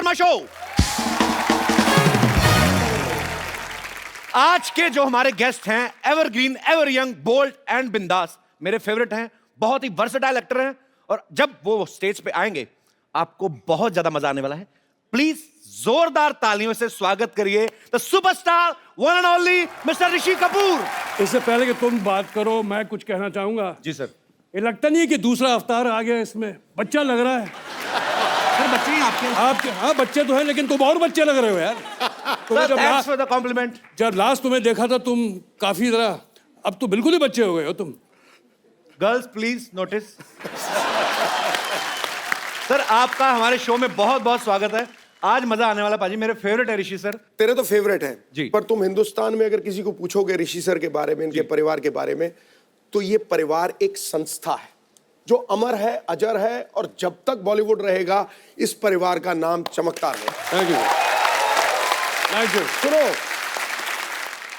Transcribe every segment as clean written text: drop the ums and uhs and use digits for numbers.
Sharma show. आज के जो हमारे गेस्ट हैं evergreen, ever young, bold and बिंदास, मेरे फेवरेट हैं, बहुत ही वर्सेटाइल एक्टर हैं और जब वो स्टेज पे आएंगे आपको बहुत ज्यादा मजा आने वाला है। प्लीज जोरदार तालियों से स्वागत करिए the superstar one and only Mr Rishi Kapoor. इससे पहले कि तुम बात करो मैं कुछ कहना चाहूंगा। जी सर। ये लगता नहीं है कि दूसरा अवतार आ गया इसमें, बच्चा लग रहा है। सर बच्चे हैं आपके? हाँ बच्चे तो हैं लेकिन तुम और बच्चे लग रहे हो यार। Sir thanks for the compliment. जब लास्ट तुम्हें देखा था तुम काफी जरा, अब तो बिल्कुल ही बच्चे हो गए हो तुम। Girls please notice. सर आपका हमारे शो में बहुत बहुत स्वागत है। आज मजा आने वाला पाजी, मेरे फेवरेट है ऋषि सर। तेरे तो फेवरेट हैं जी। पर तुम हिंदुस्तान में अगर किसी को पूछोगे ऋषि सर के बारे में, इनके परिवार के बारे में, तो ये परिवार एक संस्था है जो अमर है, अजर है और जब तक बॉलीवुड रहेगा इस परिवार का नाम चमकता रहेगा। Thank you, thank you. सुनो,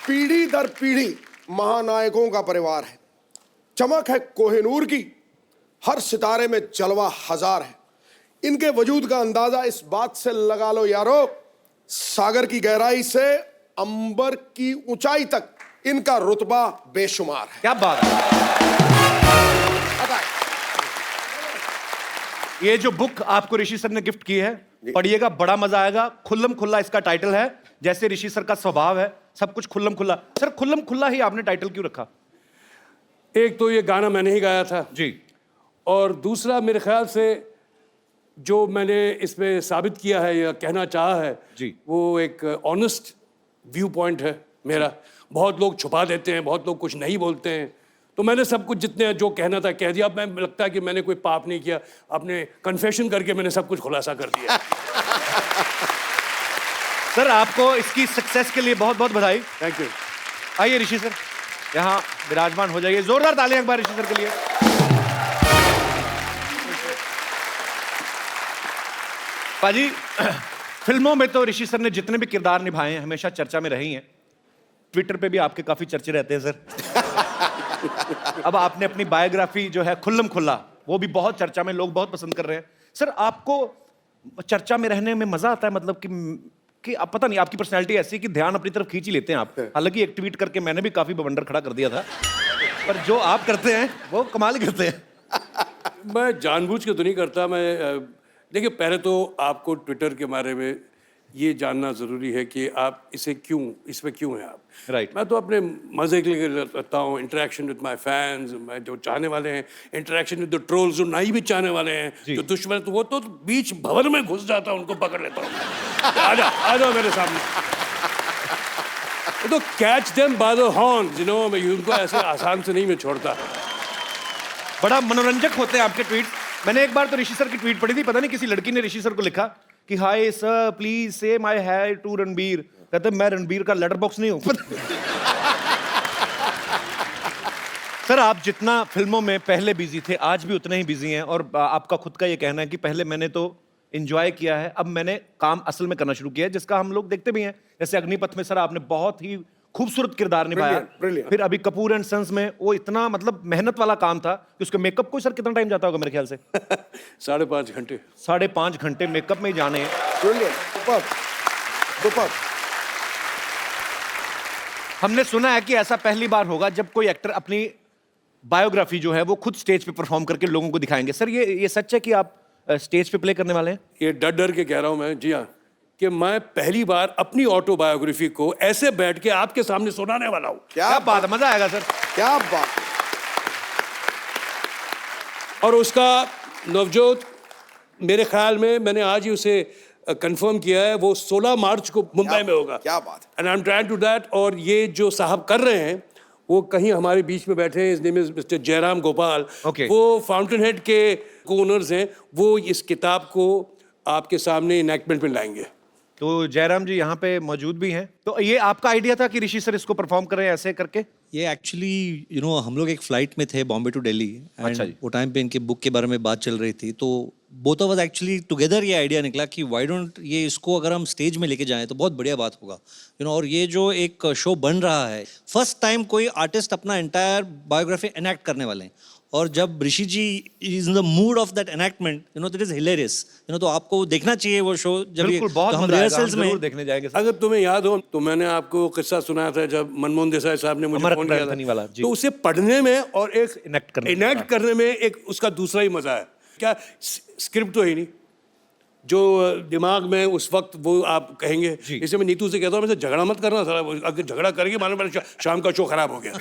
पीढ़ी दर पीढ़ी महानायकों का परिवार है। चमक है कोहिनूर की, हर सितारे में जलवा हजार है। इनके वजूद का अंदाजा इस बात से लगा लो यारो, सागर की गहराई से अंबर की ऊंचाई तक इनका रुतबा बेशुमार है। क्या बात है। ये जो बुक आपको ऋषि सर ने गिफ्ट की है, पढ़िएगा, बड़ा मजा आएगा। खुल्लम खुल्ला इसका टाइटल है, जैसे ऋषि सर का स्वभाव है, सब कुछ खुल्लम खुल्ला। सर खुल्लम खुल्ला ही आपने टाइटल क्यों रखा? एक तो ये गाना मैंने ही गाया था जी, और दूसरा मेरे ख्याल से जो मैंने इसमें साबित किया है या कहना चाहा है जी, वो एक ऑनेस्ट व्यू पॉइंट है मेरा। बहुत लोग छुपा देते हैं, बहुत लोग कुछ नहीं बोलते हैं, तो मैंने सब कुछ जितने जो कहना था कह दिया। अब मैं लगता है कि मैंने कोई पाप नहीं किया, अपने कन्फेशन करके मैंने सब कुछ खुलासा कर दिया। सर आपको इसकी सक्सेस के लिए बहुत बहुत बधाई। Thank you. आइए ऋषि सर यहाँ विराजमान हो जाइए। जोरदार तालियां एक बार ऋषि सर के लिए। पाजी फिल्मों में तो ऋषि सर ने जितने भी किरदार निभाए हैं हमेशा चर्चा में रही हैं। ट्विटर पे भी आपके काफी चर्चे रहते हैं सर। अब आपने अपनी बायोग्राफी जो है खुल्लम खुल्ला, वो भी बहुत चर्चा में, लोग बहुत पसंद कर रहे हैं। सर आपको चर्चा में रहने में मजा आता है, मतलब कि आप पता नहीं, आपकी पर्सनैलिटी ऐसी कि ध्यान अपनी तरफ खींच ही लेते हैं आप। हालांकि एक ट्वीट करके मैंने भी काफी बवंडर खड़ा कर दिया था, पर जो आप करते हैं वो कमाल ही करते हैं। मैं जानबूझ के तो नहीं करता। मैं देखिए, पहले तो आपको ट्विटर के बारे में ये जानना ज़रूरी है कि आप इसमें क्यों हैं आप। राइट। मैं तो अपने मज़े के लिए रहता हूँ, इंटरेक्शन विद माय फैंस, मैं जो चाहने वाले हैं, इंटरेक्शन विद द ट्रोल्स जो नहीं भी चाहने वाले हैं, जो दुश्मन, तो वो तो बीच भवन में घुस जाता हूँ, उनको पकड़ लेता हूँ। आ जाओ मेरे सामने। तो catch them by the horns, you know, मैं उनको ऐसे आसान से नहीं मैं छोड़ता। बड़ा मनोरंजक होते हैं आपके ट्वीट। मैंने एक बार तो ऋषि सर की ट्वीट पढ़ी थी, पता नहीं किसी लड़की ने ऋषि सर को लिखा कि हाय सर प्लीज से माय हाय टू रणबीर। कहते मैं रणबीर का लेटर बॉक्स नहीं हूं। सर आप जितना फिल्मों में पहले बिजी थे आज भी उतने ही बिजी हैं, और आपका खुद का ये कहना है कि पहले मैंने तो एंजॉय किया है, अब मैंने काम असल में करना शुरू किया है, जिसका हम लोग देखते भी हैं। जैसे अग्निपथ में सर आपने बहुत ही खूबसूरत किरदार निभाया। Brilliant. फिर अभी कपूर एंड सन्स में वो इतना मतलब मेहनत वाला काम था कि उसके मेकअप को सर कितना टाइम जाता होगा मेरे ख्याल से? 5.5 घंटे। 5.5 घंटे मेकअप में ही जाने हैं। Brilliant. Superb. हमने सुना है कि ऐसा पहली बार होगा जब कोई एक्टर अपनी बायोग्राफी जो है वो खुद स्टेज पे परफॉर्म करके लोगों को दिखाएंगे। सर ये सच है कि आप स्टेज पे प्ले करने वाले हैं? ये डर डर के कह रहा हूं मैं, जी हाँ, कि मैं पहली बार अपनी ऑटोबायोग्राफी को ऐसे बैठ के आपके सामने सुनाने वाला हूं। क्या बात है, मजा आएगा सर। क्या बात। और उसका नवजोत, मेरे ख्याल में मैंने आज ही उसे कंफर्म किया है, वो 16 मार्च को मुंबई में होगा। क्या बात है। And I am trying to that. और ये जो साहब कर रहे हैं वो कहीं हमारे बीच में बैठे हैं, इस name is mister Jairam Gopal. Okay. वो फाउंटेन हेड के ओनर्स हैं, वो इस किताब को आपके सामने इनैक्टमेंट में लाएंगे। तो जयराम जी यहाँ पे मौजूद भी हैं। तो ये आपका आइडिया था कि ऋषि सर इसको परफॉर्म करें ऐसे करके? ये एक्चुअली हम लोग एक फ्लाइट में थे बॉम्बे टू दिल्ली, अच्छा जी। वो टाइम पे इनके बुक के बारे में बात चल रही थी, तो both of us actually together ये आइडिया निकला कि व्हाई डोंट ये इसको अगर हम स्टेज में लेके जाएं तो बहुत बढ़िया बात होगा। और ये जो एक शो बन रहा है, फर्स्ट टाइम कोई आर्टिस्ट अपना एंटायर बायोग्राफी एनैक्ट करने वाले हैं, और जब Rishi ji is in the mood of that enactment, you know, that is hilarious, you know, तो आपको देखना चाहिए वो शो। जब ये बिल्कुल, बहुत तो हम मजा आएगा, हम रिहर्सल्स जरूर में देखने जाएंगे सर। अगर तुम्हें याद हो तो मैंने आपको किस्सा सुनाया था जब मनमोहन देसाई साहब ने मुझे अमर फोन किया एंथनी वाला, था, जी। तो उसे पढ़ने में और एक Enact करने में एक उसका दूसरा ही मजा है। क्या स्क्रिप्ट तो है ही नहीं, जो दिमाग में उस वक्त वो आप कहेंगे। जी। इसे मैं नीतू से कहता हूँ, मैं झगड़ा मत करना सारा, अगर झगड़ा करेंगे मानो मेरा शाम का शो खराब हो गया।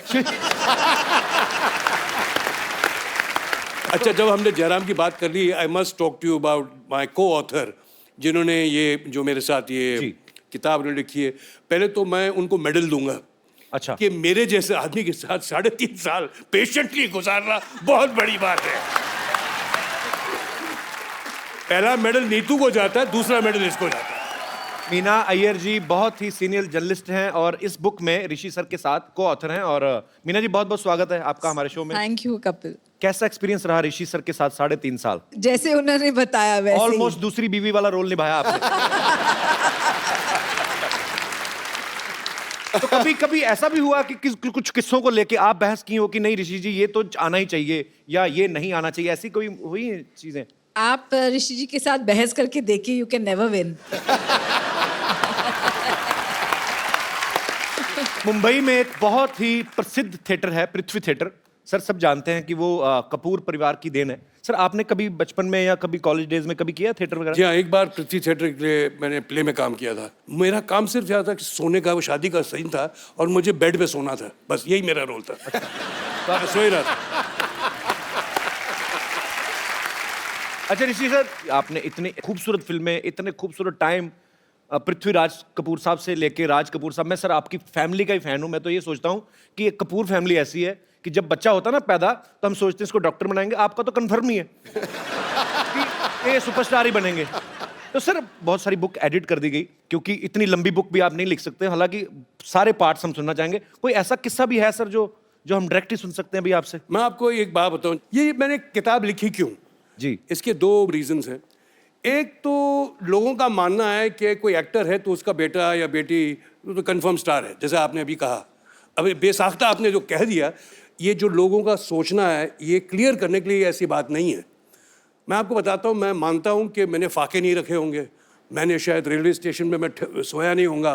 अच्छा, जब हमने जयराम की बात कर ली, I must talk to you about my coauthor, जिन्होंने ये जो मेरे साथ ये जी। किताब ने लिखी है। पहले तो मैं उनको मेडल दूंगा अच्छा, कि मेरे जैसे आदमी के साथ 3.5 साल पेशेंटली गुजारना बहुत बड़ी बात है। पहला मेडल नीतू को जाता है, दूसरा मेडल इसको जाता है। मीना अय्यर जी बहुत ही सीनियर जर्नलिस्ट हैं और इस बुक में ऋषि सर के साथ को ऑथर हैं। और मीना जी, बहुत बहुत स्वागत है आपका हमारे शो में। Thank you Kapil. कैसा एक्सपीरियंस रहा ऋषि सर के साथ 3.5 साल? जैसे उन्होंने बताया वैसे ही। ऑलमोस्ट दूसरी बीवी वाला रोल निभाया आपने। तो कभी कभी ऐसा भी हुआ कि कुछ किस्सों को लेके आप बहस की हो कि नहीं ऋषि जी ये तो आना ही चाहिए या ये नहीं आना चाहिए, ऐसी कोई हुई हैं चीजें? आप ऋषि जी के साथ बहस करके देखिए, you can never win. Mumbai में एक बहुत ही प्रसिद्ध थिएटर है, पृथ्वी थिएटर। सर सब जानते हैं कि वो कपूर परिवार की देन है। सर आपने कभी बचपन में या कभी कॉलेज डेज में कभी किया थिएटर वगैरह? जी हाँ, एक बार पृथ्वी थिएटर के लिए मैंने प्ले में काम किया था। मेरा काम सिर्फ यह था कि सोने का, वो शादी का सीन था और मुझे बेड पे सोना था, बस यही मेरा रोल था। तो मैं सो ही रहा था। अच्छा ऋषि सर, आपने इतनी खूबसूरत फिल्में, इतने खूबसूरत टाइम पृथ्वीराज कपूर साहब से लेके राज कपूर साहब, मैं सर आपकी फैमिली का ही फैन हूं। मैं तो ये सोचता हूं कि एक कपूर फैमिली ऐसी है कि जब बच्चा होता है ना पैदा, तो हम सोचते हैं इसको डॉक्टर बनाएंगे। आपका तो कन्फर्म ही है कि ये सुपरस्टार ही बनेंगे। तो सर बहुत सारी बुक एडिट कर दी गई क्योंकि इतनी लंबी बुक भी आप नहीं लिख सकते, हालांकि सारे पार्ट्स हम सुनना चाहेंगे। कोई ऐसा किस्सा भी है सर जो हम डायरेक्ट ही सुन सकते हैं अभी आपसे? मैं आपको एक बात बताऊं, ये मैंने किताब लिखी क्यों? जी, इसके 2 रीजंस हैं। एक तो लोगों का मानना है कि कोई एक्टर है तो उसका बेटा या बेटी तो कंफर्म स्टार है, जैसे आपने अभी कहा। अभी बेसाख्ता आपने जो कह दिया, ये जो लोगों का सोचना है, ये क्लियर करने के लिए ऐसी बात नहीं है। मैं आपको बताता हूँ, मैं मानता हूँ कि मैंने फाके नहीं रखे होंगे, मैंने शायद रेलवे स्टेशन में मैं सोया नहीं होऊंगा,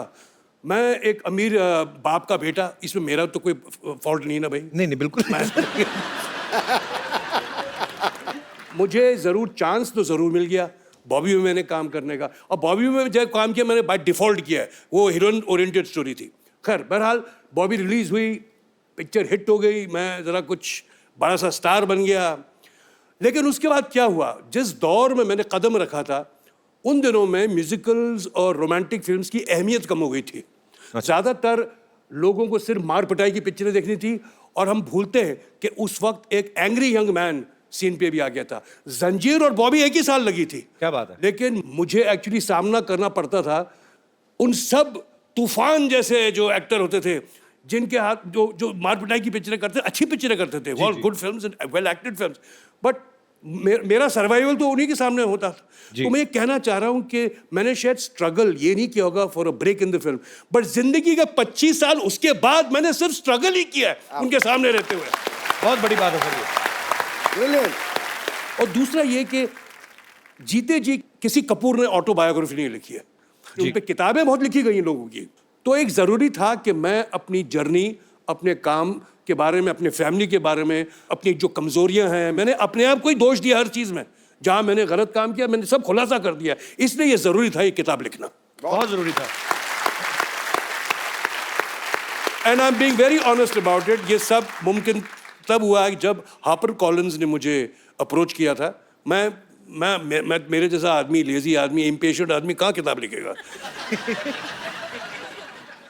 मैं एक अमीर बाप का बेटा, इसमें मेरा तो कोई फॉल्ट नहीं ना भाई। नहीं नहीं बिल्कुल नहीं। मुझे ज़रूर चांस तो ज़रूर मिल गया बॉबी में मैंने काम करने का, और बॉबी में जब काम किया मैंने बाय डिफ़ॉल्ट किया है, वो हीरोइन ओरिएंटेड स्टोरी थी। खैर बहरहाल बॉबी रिलीज़ हुई, पिक्चर हिट हो गई, मैं ज़रा कुछ बड़ा सा स्टार बन गया। लेकिन उसके बाद क्या हुआ, जिस दौर में मैंने कदम रखा था उन दिनों में म्यूजिकल्स और रोमांटिक फिल्म्स की अहमियत कम हो गई थी। ज़्यादातर लोगों को सिर्फ मार पिटाई की पिक्चरें देखनी थी, और हम भूलते हैं कि उस वक्त एक एंग्री यंग मैन सीन पे भी आ गया था। जंजीर और बॉबी एक ही साल लगी थी। क्या बात है। लेकिन मुझे एक्चुअली सामना करना पड़ता था उन सब तूफान जैसे जो एक्टर होते थे, जिनके हाथ जो मार पिटाई की पिक्चरें करते, अच्छी पिक्चरें करते थे, all good films and well acted films, but मेरा सर्वाइवल तो उन्हीं के सामने होता था। तो मैं ये कहना चाह रहा हूँ कि मैंने शायद स्ट्रगल ये नहीं किया होगा for a break in the film, but जिंदगी का 25 साल उसके बाद मैंने सिर्फ स्ट्रगल ही किया है उनके सामने रहते हुए। बहुत बड़ी बात है सर ये। ब्रिलियंट। और दूसरा ये कि जीते जी किसी कपूर ने ऑटोबायोग्राफी नहीं लिखी है, उन पे किताबें बहुत लिखी गई हैं लोगों की। तो एक ज़रूरी था कि मैं अपनी जर्नी, अपने काम के बारे में, अपने फैमिली के बारे में, अपनी जो कमज़ोरियां हैं, मैंने अपने आप को ही दोष दिया हर चीज़ में, जहां मैंने गलत काम किया मैंने सब खुलासा कर दिया। इसलिए ये ज़रूरी था ये किताब लिखना, बहुत जरूरी था। And I am being very honest about it. ये सब मुमकिन तब हुआ जब हापर कॉलिंस ने मुझे अप्रोच किया था। मैं मेरे जैसा आदमी, लेजी आदमी, इम्पेशेंट आदमी कहाँ किताब लिखेगा।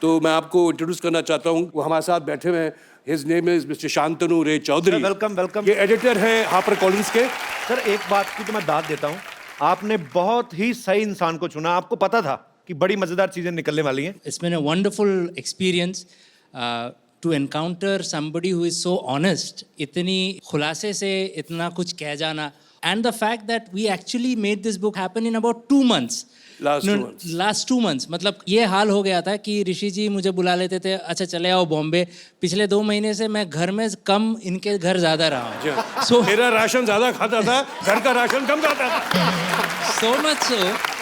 तो मैं आपको इंट्रोड्यूस करना चाहता हूँ, वो हमारे साथ बैठे हुए हैं। His name is Mr Shantanu Ray Chaudhuri. Welcome welcome. ये एडिटर हैं हापर कॉलिंस के। सर एक बात की तो मैं दाद देता हूँ, आपने बहुत ही सही इंसान को चुना। आपको पता था कि बड़ी मजेदार चीजें निकलने वाली हैं। It's been a wonderful experience to encounter somebody who is so honest. इतनी खुलासे से इतना कुछ कह जाना, and the fact that we actually made this book happen in about 2 months. Last 2 months. Last 2 months. मतलब ये हाल हो गया था कि ऋषि जी मुझे बुला लेते थे, अच्छा चले आओ बॉम्बे। पिछले 2 महीने से मैं घर में कम, इनके घर ज़्यादा रहा हूँ। So मेरा राशन ज़्यादा खाता था, घर का राशन कम खाता था। so much so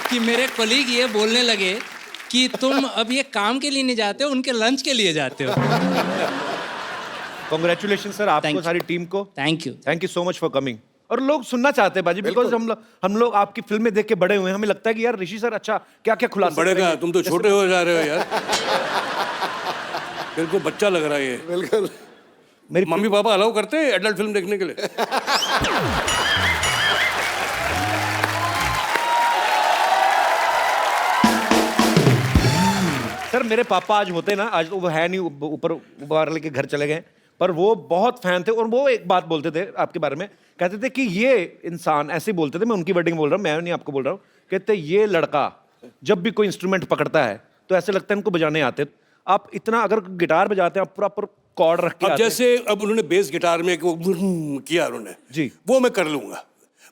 कि मेरे कोलीग ये बोलने लगे कि तुम अब ये काम के लिए नहीं जाते हो, उनके लंच के लिए जाते हो। कॉन्ग्रेचुलेशन सर आपको, Thank you. सारी टीम को। Thank you. Thank you so much for coming. और लोग सुनना चाहते हैं बाजी, बिकॉज हम लोग आपकी फिल्में देख के बड़े हुए हैं, हमें लगता है कि यार ऋषि सर अच्छा क्या क्या खुलासा बड़े करेंगे। का तुम तो छोटे हो जा रहे हो यार। बिल्कुल बच्चा लग रहा है ये। बिल्कुल। मेरी मम्मी पापा अलाउ करते हैं एडल्ट फिल्म देखने के लिए? सर मेरे पापा आज होते ना, आज तो वो है नहीं, ऊपर वाले के घर चले गए, पर वो बहुत फैन थे और वो एक बात बोलते थे आपके बारे में, कहते थे कि ये इंसान, ऐसे ही बोलते थे, मैं उनकी वर्डिंग बोल रहा हूँ, मैं नहीं आपको बोल रहा हूँ, कहते ये लड़का जब भी कोई इंस्ट्रूमेंट पकड़ता है तो ऐसे लगता है इनको बजाने आते। आप इतना अगर गिटार बजाते हैं आप प्रॉपर कॉर्ड रख के अब आते हैं। जैसे अब उन्होंने बेस गिटार में एक वो किया उन्होंने जी। वो मैं कर लूंगा।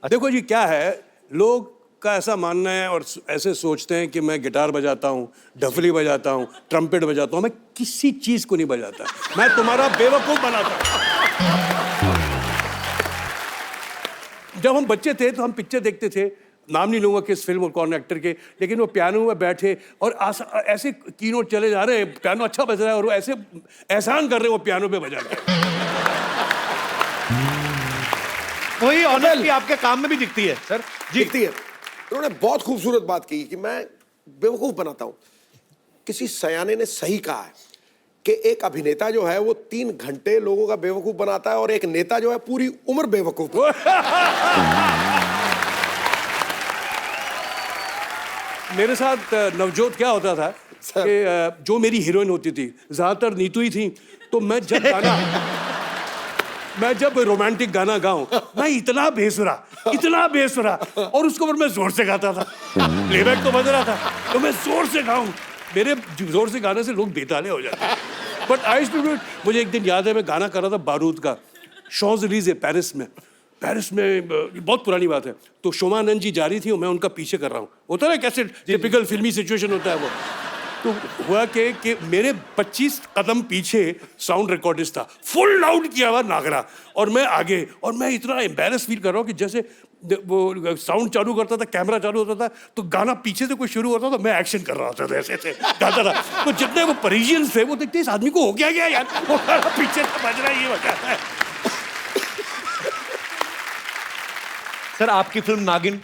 देखो जी क्या है, लोग का ऐसा मानना है और ऐसे सोचते हैं कि मैं गिटार बजाता हूँ, डफली बजाता हूँ, ट्रम्पेट बजाता हूँ, मैं किसी चीज को नहीं बजाता, मैं तुम्हारा बेवकूफ बनाता हूँ। जब हम बच्चे थे तो हम पिक्चर देखते थे, नाम नहीं लूंगा किस फिल्म और कौन एक्टर के, लेकिन वो पियानो में बैठे और ऐसे कीनोट चले जा रहे हैं, पियानो अच्छा बज रहा है और वो ऐसे एहसान कर रहे हैं वो पियानो पे बजा के। वही ऑनेस्टी आपके काम में भी दिखती है सर जी। दिखती है। उन्होंने बहुत खूबसूरत बात की कि मैं बेवकूफ बनाता हूं। किसी सयाने ने सही कहा है कि एक अभिनेता जो है वो 3 घंटे लोगों का बेवकूफ बनाता है और एक नेता जो है पूरी उम्र बेवकूफ। मेरे साथ नवजोत क्या होता था कि जो मेरी हीरोइन होती थी ज्यादातर नीतू ही थी, तो मैं जब रोमांटिक गाना गाऊं, मैं इतना बेसुरा और उसको पर मैं जोर से गाता था, प्लेबैक तो बज रहा था, तो मैं जोर से गाऊं, मेरे जोर से गाने से लोग बेताले हो जाते। But I used to do it. मुझे एक दिन याद है मैं गाना कर रहा था बारूद का, शॉज़-एलीज़े पेरिस में बहुत पुरानी बात है, तो शोमा आनंद जी जा रही थी और मैं उनका पीछे कर रहा हूँ, होता है ना कैसे टिपिकल फिल्मी सिचुएशन होता है वो। तो हुआ कि मेरे 25 कदम पीछे साउंड रिकॉर्डिस्ट था, फुल लाउड किया हुआ नागरा, और मैं आगे, और मैं इतना एम्बैरस फील कर रहा हूँ कि जैसे वो साउंड चालू करता था, कैमरा चालू होता था, तो गाना पीछे से कोई शुरू होता था, मैं एक्शन कर रहा होता था, ऐसे गाता था। तो जितने वो परीजियंस थे वो देखते इस आदमी को हो गया यार, वो गाना पीछे से बज रहा है, ये बजा है। सर आपकी फिल्म नागिन,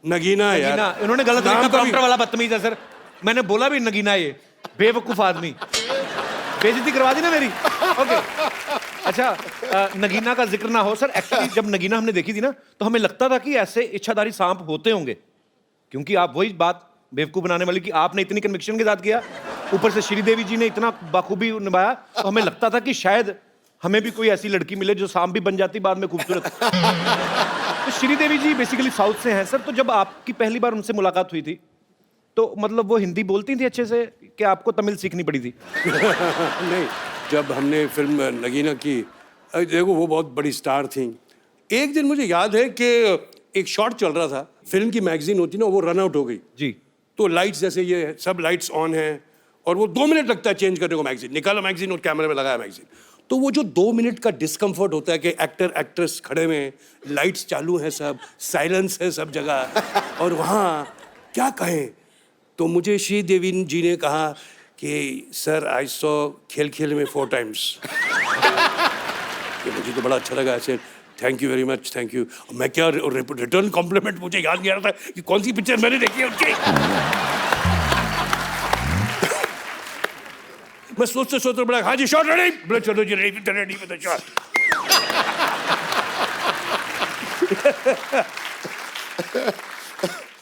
नगीना यार, नगीना, इन्होंने गलत नाम लिखा, का भी- प्रॉम्प्टर वाला बदतमीज है सर। मैंने बोला भी नगीना, ये बेवकूफ आदमी, बेइज्जती करवा दी ना मेरी। ओके अच्छा, नगीना का जिक्र ना हो सर। एक्चुअली जब नगीना हमने देखी थी ना, तो हमें लगता था कि ऐसे इच्छाधारी सांप होते होंगे, क्योंकि आप वही बात बेवकूफ बनाने वाली कि आपने इतनी कन्विक्शन के साथ किया, ऊपर से श्रीदेवी जी ने इतना बाखूबी निभाया, तो हमें लगता था कि शायद हमें भी कोई ऐसी लड़की मिले जो सांप भी बन जाती बाद में खूबसूरत। तो श्रीदेवी जी बेसिकली साउथ से हैं सर, तो जब आपकी पहली बार उनसे मुलाकात हुई थी तो मतलब वो हिंदी बोलती थी अच्छे से कि आपको तमिल सीखनी पड़ी थी? नहीं, जब हमने फिल्म नगीना की, देखो वो बहुत बड़ी स्टार थी। एक दिन मुझे याद है कि एक शॉट चल रहा था, फिल्म की मैगजीन होती ना, वो रन आउट हो गई जी। तो लाइट्स, जैसे ये सब लाइट्स ऑन हैं और वो 2 मिनट लगता है चेंज करने को, मैगजीन निकाला, मैगजीन और कैमरे में लगाया मैगजीन, तो वो जो 2 मिनट का डिस्कम्फर्ट होता है कि एक्टर एक्ट्रेस खड़े हुए हैं, लाइट्स चालू हैं, सब साइलेंस है सब जगह, और वहाँ क्या कहें, तो मुझे श्रीदेवी जी ने कहा कि सर आई सॉ खेल में 4 टाइम्स। मुझे तो बड़ा अच्छा लगा, ऐसे thank you very much, thank you. मैं क्या रिटर्न कॉम्प्लीमेंट, मुझे याद नहीं आ रहा था कि कौन सी पिक्चर मैंने देखी है उनकी। मैं सोचते बड़ा, हाँ जी शॉट रेडी, बोले चलो जी रेडी विद द शॉट।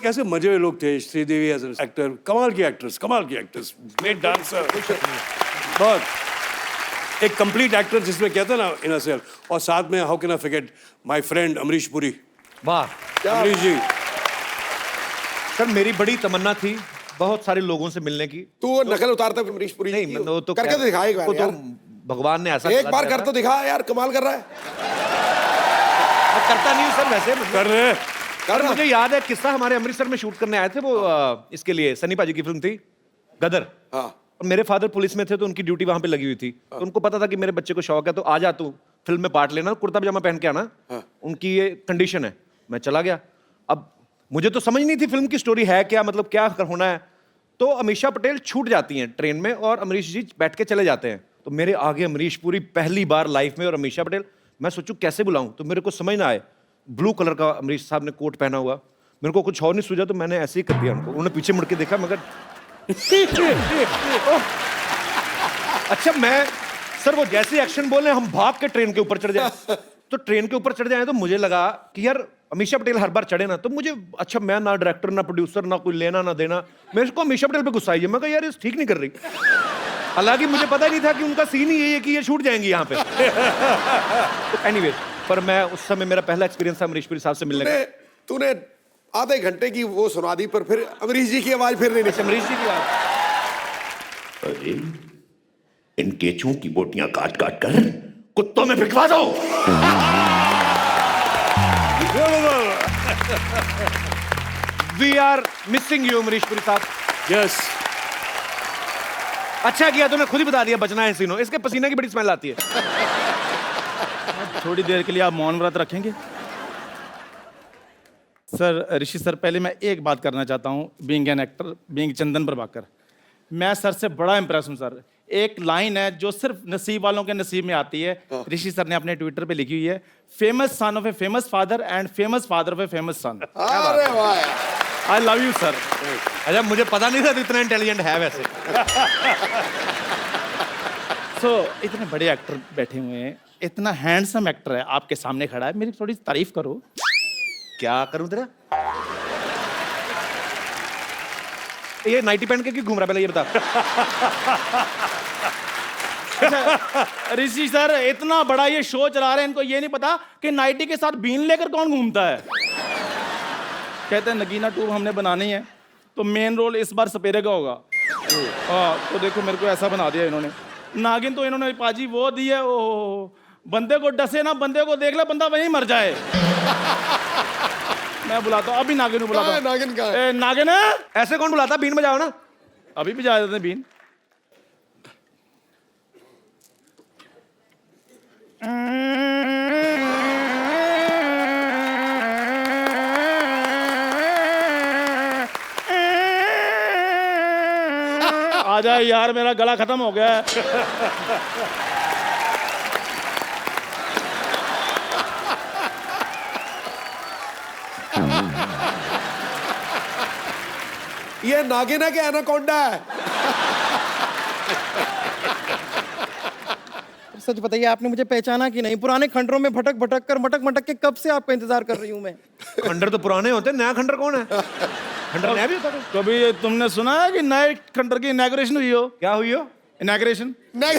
कैसे मजे हुए लोग थे। श्रीदेवी एज एन एक्टर, कमाल की एक्ट्रेस, ग्रेट डांसर, बहुत एक कंप्लीट एक्टर जिसमें कहते हैं ना इन अ सेल्फ, और साथ में how can I forget my friend Amrish Puri. वाह अमरीश जी, सर मेरी बड़ी तमन्ना थी बहुत सारे लोगों से मिलने की। तू वो नकल उतारता है अमरीश पुरी नहीं की? वो तो करके तो दिखा एक बार वो तो यार। भगवान ने ऐसा एक करा बार दिया कर था। तो दिखा यार, कमाल कर रहा है। मैं करता नहीं हूँ सर वैसे कर रहे सर मुझे याद है किस्सा हमारे अमृतसर में शूट करने आए थे वो इसके लिए सनी पाजी की फिल्म थी गदर हाँ और मेरे फादर पुलिस में थे तो उनकी ड्यूटी वहां पे लगी हुई थी तो उनको पता था कि मेरे बच्चे को शौक है तो आ जा तू फिल्म में पार्ट लेना कुर्ता पजामा पहन के आना उनकी ये कंडीशन है मैं चला गया अब मुझे तो समझ नहीं थी फिल्म की स्टोरी है क्या मतलब क्या होना है तो अमीषा पटेल छूट जाती हैं ट्रेन में और अमरीश जी बैठ के चले जाते हैं तो मेरे आगे अमरीश पूरी पहली बार लाइफ में और अमीषा पटेल मैं सोचूं कैसे बुलाऊं तो मेरे को समझ ना आए ब्लू कलर का अमरीश साहब ने कोट पहना हुआ मेरे को कुछ और नहीं सूझा तो मैंने ऐसे ही कर दिया उनको उन्होंने पीछे मुड़ के देखा मगर अच्छा मैं सर वो जैसे एक्शन बोले हम भाग के ट्रेन के ऊपर चढ़ जाए तो ट्रेन के ऊपर चढ़ जाए तो मुझे लगा कि यार अमीषा पटेल हर बार चढ़े ना तो मुझे अच्छा मैं ना डायरेक्टर ना प्रोड्यूसर ना कोई लेना ना देना मेरे को अमीषा पटेल पे गुस्सा आई है मैं कहा यार ये ठीक नहीं कर रही हालांकि मुझे पता ही नहीं था कि उनका सीन ही यही है कि ये छूट जाएंगी यहाँ पे एनीवे पर मैं उस समय मेरा पहला एक्सपीरियंस था अमरीश पुरी साहब से मिलने का तूने आधे घंटे की वो सुना दी पर फिर अमरीश जी की आवाज फिर नहीं निकली। अमरीश जी की बात अरे इन केचुओं की बोटियां काट काट कर कुत्तों में फिकवा दो we are missing you Amrish Puri साहब यस अच्छा किया तूने खुद ही बता दिया बचना है सीनो इसके पसीने की बड़ी स्मेल आती है थोड़ी देर के लिए आप मौन व्रत रखेंगे सर ऋषि सर पहले मैं एक बात करना चाहता हूँ बीइंग एन एक्टर बीइंग चंदन प्रभाकर मैं सर से बड़ा इंप्रेस हूँ सर एक लाइन है जो सिर्फ नसीब वालों के नसीब में आती है ऋषि सर ने अपने ट्विटर पे लिखी हुई है famous son of a famous father and famous father of a famous son अरे वाह आई लव यू सर अच्छा मुझे पता नहीं था तू इतना इंटेलिजेंट है वैसे सो इतने बड़े एक्टर बैठे हुए हैं इतना हैंडसम एक्टर है आपके सामने खड़ा है मेरी थोड़ी तारीफ करो क्या करूं तेरा ये नाइटी पहन के क्यों घूम रहा पहले ये बता ऋषि सर इतना बड़ा ये शो चला रहे हैं इनको ये नहीं पता कि नाइटी के साथ बीन लेकर कौन घूमता है कहते हैं नगीना 2 हमने बनानी है तो मेन रोल इस बार सपेरे का होगा हाँ तो देखो मेरे को ऐसा बना दिया इन्होंने नागिन तो इन्होंने पाजी वो दी है ओ बंदे को डसे ना बंदे को देख ले बंदा वहीं मर जाए मैं बुलाता हूँ अभी नागिन को बुलाता हूँ नागिन कहाँ है? नागिन है ऐसे कौन बुलाता बीन बजाओ ना अभी भी जा देते हैं बीन आ जाए यार मेरा गला खत्म हो गया है ये नागिन है कि एनाकोंडा है? सच बताइए आपने मुझे पहचाना कि नहीं पुराने खंडरों में भटक भटक कर मटक मटक के कब से आपका इंतजार कर रही हूं मैं खंडर तो पुराने होते नया खंडर कौन है खंडर नया भी होता है कभी तुमने सुना है कि नए खंडर की इनॉग्रेशन हुई हो क्या हुई हो इनॉग्रेशन नहीं।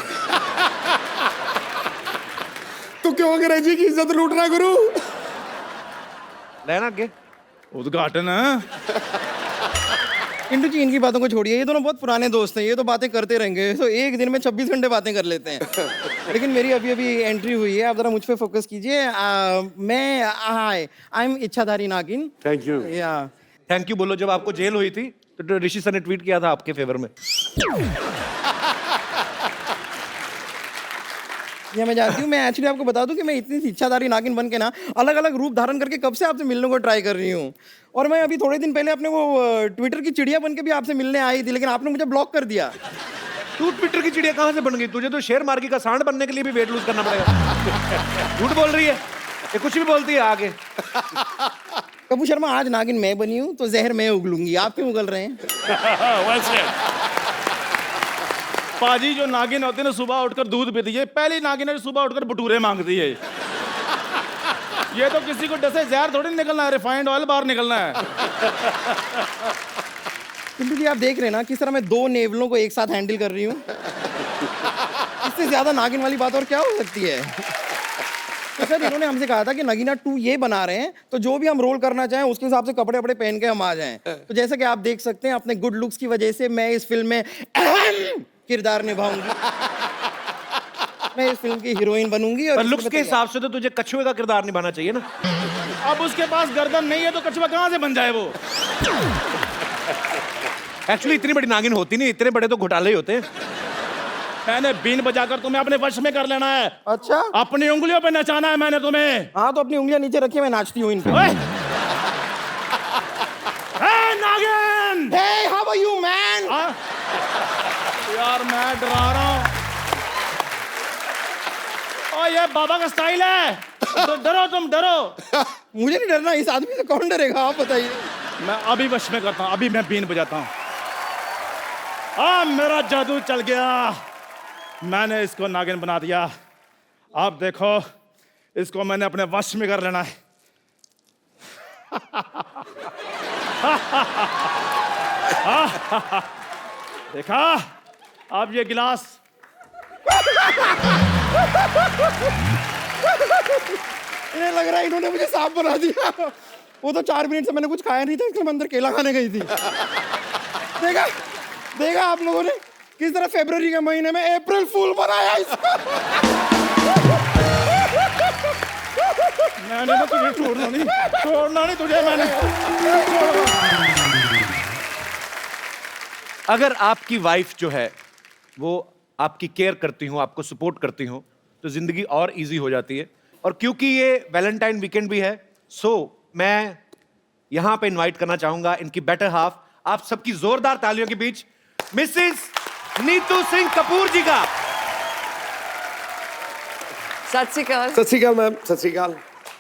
तू क्यों अंग्रेजी की इज्जत लूट रहा है गुरु? रहना आगे उद्घाटन इंदु जी इनकी बातों को छोड़िए ये दोनों बहुत पुराने दोस्त हैं ये तो बातें करते रहेंगे तो एक दिन में 26 घंटे बातें कर लेते हैं लेकिन मेरी अभी अभी एंट्री हुई है आप जरा मुझ पे फोकस कीजिए मैं आई एम इच्छाधारी नागिन थैंक यू या थैंक यू बोलो जब आपको जेल हुई थी तो ऋषि सर ने ट्वीट किया था आपके फेवर में ये मैं जानती हूँ मैं एक्चुअली आपको बता दूं कि मैं इतनी इच्छाधारी नागिन बन के ना अलग अलग रूप धारण करके कब से आपसे मिलने को ट्राई कर रही हूँ और मैं अभी थोड़े दिन पहले अपने वो ट्विटर की चिड़िया बन के भी आपसे मिलने आई थी लेकिन आपने मुझे ब्लॉक कर दिया तू ट्विटर की चिड़िया कहाँ से बन गई तुझे तो शेर मार्गी का सांड बनने के लिए भी वेट लूज करना पड़ेगा झूठ बोल रही है ये कुछ भी बोलती है आगे कपूर शर्मा आज नागिन मैं बनी हूँ तो जहर मैं उगलूंगी आप क्यों उगल रहे हैं पाजी जो नागिन होती है ना सुबह उठकर दूध पीती है पहली नागिन है जो सुबह उठकर भटूरे मांगती है ये तो किसी को डसे जहर थोड़ी निकलना है रिफाइंड ऑयल बाहर निकलना है किंतु जी आप देख रहे हैं ना किस तरह मैं 2 नेवलों को एक साथ हैंडल कर रही हूँ इससे ज्यादा नागिन वाली बात और क्या हो सकती है तो सर इन्होंने हमसे कहा था कि नगीना 2 ये बना रहे हैं तो जो भी हम रोल करना चाहें उसके हिसाब से कपड़े वपड़े पहन के हम आ जाएं तो जैसा कि आप देख सकते हैं अपने गुड लुक्स की वजह से मैं इस फिल्म में अहम किरदार निभाऊंगी मैं इस फिल्म की हीरोइन बनूंगी और पर इसकी लुक्स मैं के हिसाब से तो तुझे कछुए का किरदार निभाना चाहिए ना। अब उसके पास गर्दन नहीं है तो कछुआ कहाँ से बन जाए वो? एक्चुअली इतनी बड़ी नागिन होती नहीं, इतने बड़े तो घोटाले ही होते हैं। मैंने बीन बजाकर तुम्हें अपने वश में कर लेना है। अच्छा अपनी उंगलियों पे नचाना है मैंने तुम्हें। हाँ तो अपनी उंगलियां नीचे रखिए, मैं नाचती हूँ इन पे। ओए! हे नागिन! Hey, how are you, man? हाँ? यार मैं डरा रहा हूँ। ओ ये बाबा का स्टाइल है। तो डरो, तुम डरो। मुझे नहीं डरना, इस आदमी से कौन डरेगा, आप बताइए। मैं अभी वश में करता हूँ, अभी मैं बीन बजाता हूँ। मेरा जादू चल गया, मैंने इसको नागिन बना दिया। आप देखो, इसको मैंने अपने वश में कर लेना है। देखा, अब ये गिलास इन्हें लग रहा है इन्होंने मुझे सांप बना दिया। वो तो 4 मिनट से मैंने कुछ खाया नहीं था, इसलिए मैं अंदर केला खाने गई थी। देखा देखा आप लोगों ने किस तरह फरवरी के महीने में अप्रैल फूल बनाया इसका। मैंने तो तुझे छोड़ना नहीं तुझे मैंने। अगर आपकी वाइफ जो है वो आपकी केयर करती हो, आपको सपोर्ट करती हो, तो जिंदगी और इजी हो जाती है। और क्योंकि ये वैलेंटाइन वीकेंड भी है, सो मैं यहां पे इनवाइट करना चाहूंगा इनकी बेटर हाफ, आप सबकी जोरदार तालियों के बीच मिसेस नीतू सिंह कपूर जी का। सत श्री अकाल। सत श्री अकाल मैम, सत श्री अकाल।